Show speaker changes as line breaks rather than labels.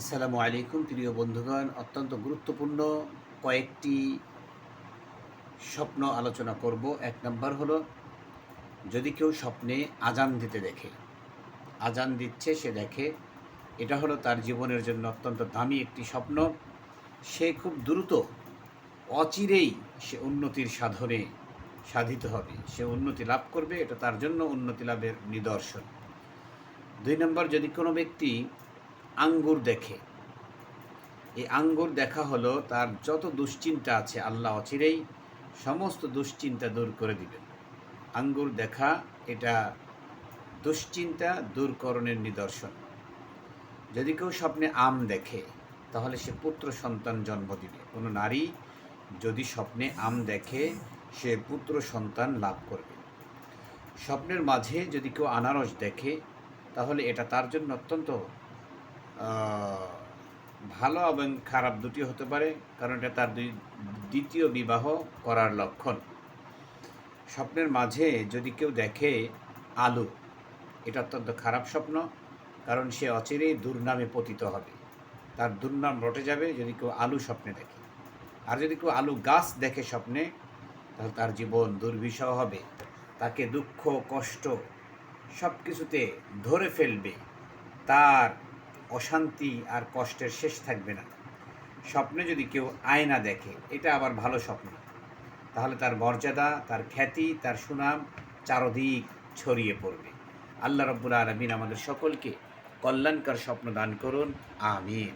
আসসালামু আলাইকুম প্রিয় বন্ধুগণ, অত্যন্ত গুরুত্বপূর্ণ কয়েকটি স্বপ্ন আলোচনা করব। এক নম্বর হলো, যদি কেউ স্বপ্নে আজান দিতে দেখে, আজান দিচ্ছে সে দেখে, এটা হলো তার জীবনের জন্য অত্যন্ত দামি একটি স্বপ্ন। সে খুব দ্রুত, অচিরেই সে উন্নতির সাধনে সাধিত হবে, সে উন্নতি লাভ করবে, এটা তার জন্য উন্নতি লাভের নিদর্শন। দুই নম্বর, যদি কোনো ব্যক্তি আঙ্গুর দেখে, এই আঙ্গুর দেখা হলো তার যত দুশ্চিন্তা আছে আল্লাহ অচিরেই সমস্ত দুশ্চিন্তা দূর করে দিবেন। আঙ্গুর দেখা এটা দুশ্চিন্তা দূরকরণের নিদর্শন। যদি কেউ স্বপ্নে আম দেখে, তাহলে সে পুত্র সন্তান জন্ম দিবে। কোনো নারী যদি স্বপ্নে আম দেখে, সে পুত্র সন্তান লাভ করবে। স্বপ্নের মাঝে যদি কেউ আনারস দেখে, তাহলে এটা তার জন্য অত্যন্ত ভালো এবং খারাপ দুটি হতে পারে, কারণ এটা তার দ্বিতীয় বিবাহ করার লক্ষণ। স্বপ্নের মাঝে যদি কেউ দেখে আলু, এটা অত্যন্ত খারাপ স্বপ্ন, কারণ সে অচিরেই দুর্নামে পতিত হবে, তার দুর্নাম রটে যাবে যদি কেউ আলু স্বপ্নে দেখে। আর যদি কেউ আলু গাছ দেখে স্বপ্নে, তাহলে তার জীবন দুর্বিষহ হবে, তাকে দুঃখ কষ্ট সব কিছুতে ধরে ফেলবে, তার অশান্তি আর কষ্টের শেষ থাকবে না। স্বপ্নে যদি কেউ আয়না দেখে, এটা আবার ভালো স্বপ্ন, তাহলে তার মর্যাদা, তার খ্যাতি, তার সুনাম চারদিক ছড়িয়ে পড়বে। আল্লাহ রাব্বুল আলামিন আমাদের সকলকে কল্যাণকর স্বপ্ন দান করুন, আমিন।